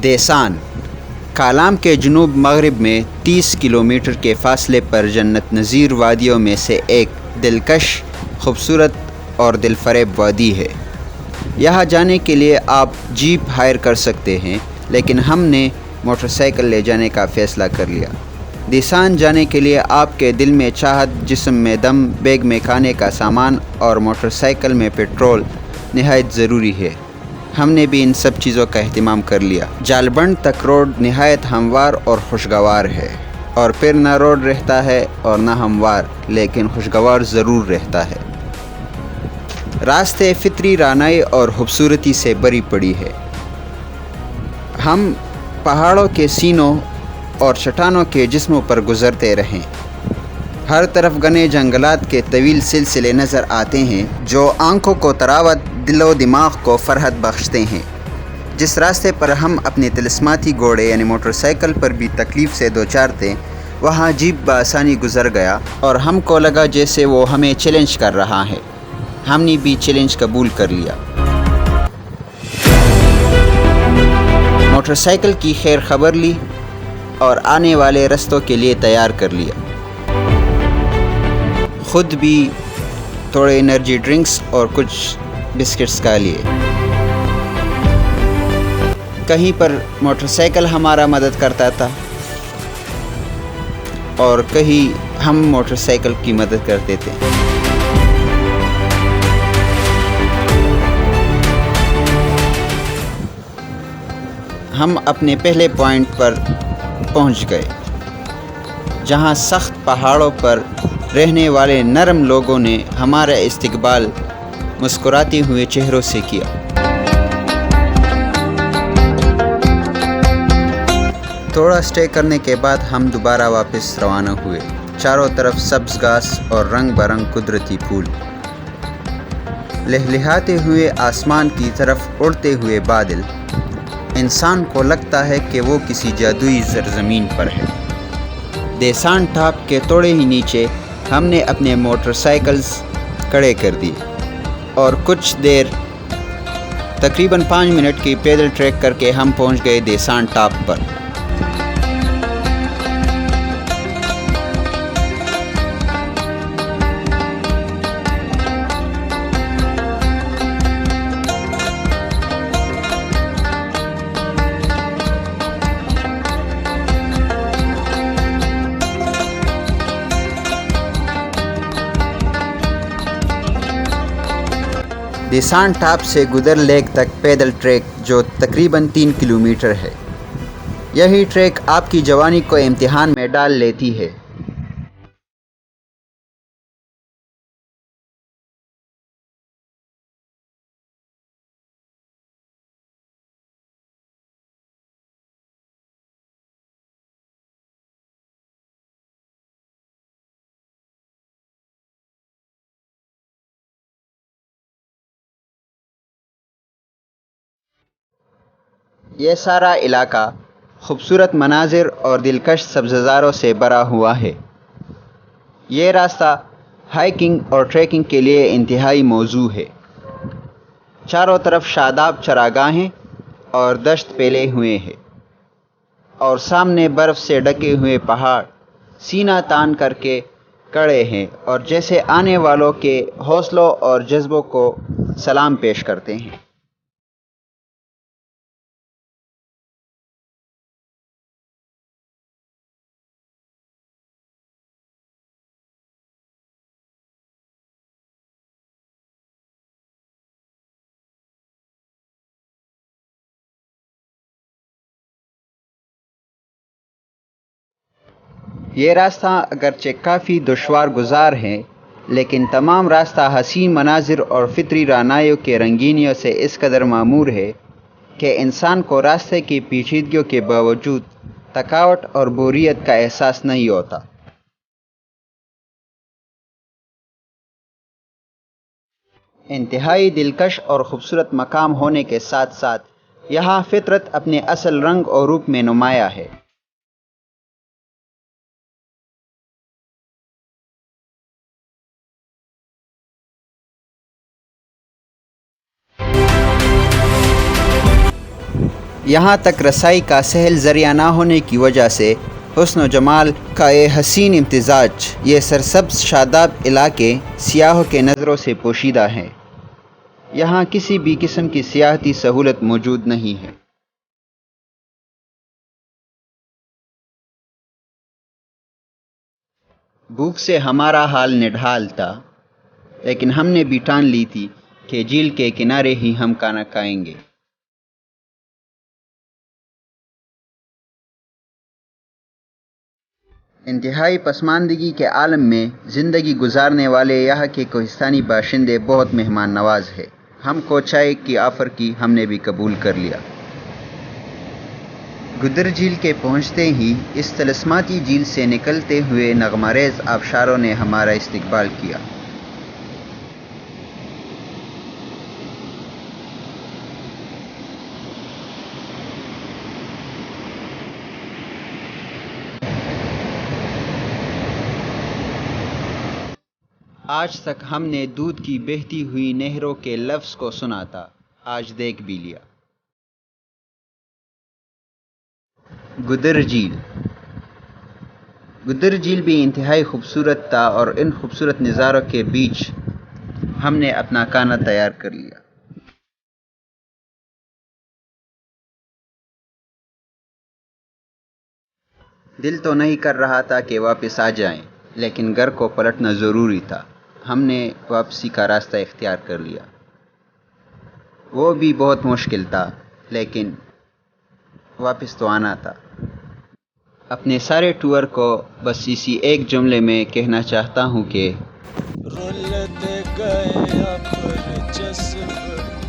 دیسان کالام کے جنوب مغرب میں 30 کلومیٹر کے فاصلے پر جنت نظیر وادیوں میں سے ایک دلکش، خوبصورت اور دلفریب وادی ہے۔ یہاں جانے کے لیے آپ جیپ ہائر کر سکتے ہیں، لیکن ہم نے موٹر سائیکل لے جانے کا فیصلہ کر لیا۔ دیسان جانے کے لیے آپ کے دل میں چاہت، جسم میں دم، بیگ میں کھانے کا سامان اور موٹر سائیکل میں پیٹرول نہایت ضروری ہے۔ ہم نے بھی ان سب چیزوں کا اہتمام کر لیا۔ جالبنڈ تک روڈ نہایت ہموار اور خوشگوار ہے، اور پھر نہ روڈ رہتا ہے اور نہ ہموار، لیکن خوشگوار ضرور رہتا ہے۔ راستے فطری رعنائی اور خوبصورتی سے بری پڑی ہے۔ ہم پہاڑوں کے سینوں اور چٹانوں کے جسموں پر گزرتے رہیں۔ ہر طرف گھنے جنگلات کے طویل سلسلے نظر آتے ہیں جو آنکھوں کو تراوت، دل و دماغ کو فرحت بخشتے ہیں۔ جس راستے پر ہم اپنے طلسماتی گھوڑے یعنی موٹر سائیکل پر بھی تکلیف سے دوچار تھے، وہاں جیپ بآسانی گزر گیا اور ہم کو لگا جیسے وہ ہمیں چیلنج کر رہا ہے۔ ہم نے بھی چیلنج قبول کر لیا۔ موٹر سائیکل کی خیر خبر لی اور آنے والے رستوں کے لیے تیار کر لیا۔ خود بھی تھوڑے انرجی ڈرنکس اور کچھ بسکٹس کا لیے۔ کہیں پر موٹر سائیکل ہمارا مدد کرتا تھا اور کہیں ہم موٹر سائیکل کی مدد کرتے تھے۔ ہم اپنے پہلے پوائنٹ پر پہنچ گئے، جہاں سخت پہاڑوں پر رہنے والے نرم لوگوں نے ہمارا استقبال مسکراتے ہوئے چہروں سے کیا۔ تھوڑا اسٹے کرنے کے بعد ہم دوبارہ واپس روانہ ہوئے۔ چاروں طرف سبز گھاس اور رنگ برنگ قدرتی پھول، لہلہاتے ہوئے آسمان کی طرف اڑتے ہوئے بادل۔ انسان کو لگتا ہے کہ وہ کسی جادوئی سرزمین پر ہے۔ دیسان ٹاپ کے تھوڑے ہی نیچے ہم نے اپنے موٹر سائیکلز کھڑے کر دیے اور کچھ دیر تقریباً 5 منٹ کی پیدل ٹریک کر کے ہم پہنچ گئے دیسان ٹاپ پر۔ دیسان ٹاپ سے گدر لیک تک پیدل ٹریک جو تقریباً 3 کلومیٹر ہے۔ یہی ٹریک آپ کی جوانی کو امتحان میں ڈال لیتی ہے۔ یہ سارا علاقہ خوبصورت مناظر اور دلکش سبززاروں سے بھرا ہوا ہے۔ یہ راستہ ہائیکنگ اور ٹریکنگ کے لیے انتہائی موزوں ہے۔ چاروں طرف شاداب چراگاہیں اور دشت پھیلے ہوئے ہیں، اور سامنے برف سے ڈھکے ہوئے پہاڑ سینہ تان کر کے کھڑے ہیں اور جیسے آنے والوں کے حوصلوں اور جذبوں کو سلام پیش کرتے ہیں۔ یہ راستہ اگرچہ کافی دشوار گزار ہے، لیکن تمام راستہ حسین مناظر اور فطری رعنائیوں کے رنگینیوں سے اس قدر معمور ہے کہ انسان کو راستے کی پیچیدگیوں کے باوجود تھکاوٹ اور بوریت کا احساس نہیں ہوتا۔ انتہائی دلکش اور خوبصورت مقام ہونے کے ساتھ ساتھ یہاں فطرت اپنے اصل رنگ اور روپ میں نمایاں ہے۔ یہاں تک رسائی کا سہل ذریعہ نہ ہونے کی وجہ سے حسن و جمال کا یہ حسین امتزاج، یہ سرسبز شاداب علاقے سیاحوں کے نظروں سے پوشیدہ ہیں۔ یہاں کسی بھی قسم کی سیاحتی سہولت موجود نہیں ہے۔ بھوک سے ہمارا حال نڈھال تھا، لیکن ہم نے بھی ٹان لی تھی کہ جھیل کے کنارے ہی ہم کھانا کھائیں گے۔ انتہائی پسماندگی کے عالم میں زندگی گزارنے والے یہاں کے کوہستانی باشندے بہت مہمان نواز ہیں۔ ہم کو چائے کی آفر کی، ہم نے بھی قبول کر لیا۔ گدر جھیل کے پہنچتے ہی اس طلسماتی جھیل سے نکلتے ہوئے نغمہ ریز آبشاروں نے ہمارا استقبال کیا۔ آج تک ہم نے دودھ کی بہتی ہوئی نہروں کے لفظ کو سنا تھا، آج دیکھ بھی لیا۔ گدر جھیل بھی انتہائی خوبصورت تھا، اور ان خوبصورت نظاروں کے بیچ ہم نے اپنا کھانا تیار کر لیا۔ دل تو نہیں کر رہا تھا کہ واپس آ جائیں، لیکن گھر کو پلٹنا ضروری تھا۔ ہم نے واپسی کا راستہ اختیار کر لیا۔ وہ بھی بہت مشکل تھا، لیکن واپس تو آنا تھا۔ اپنے سارے ٹور کو بس اسی ایک جملے میں کہنا چاہتا ہوں کہ رولتے گئے ابر جذب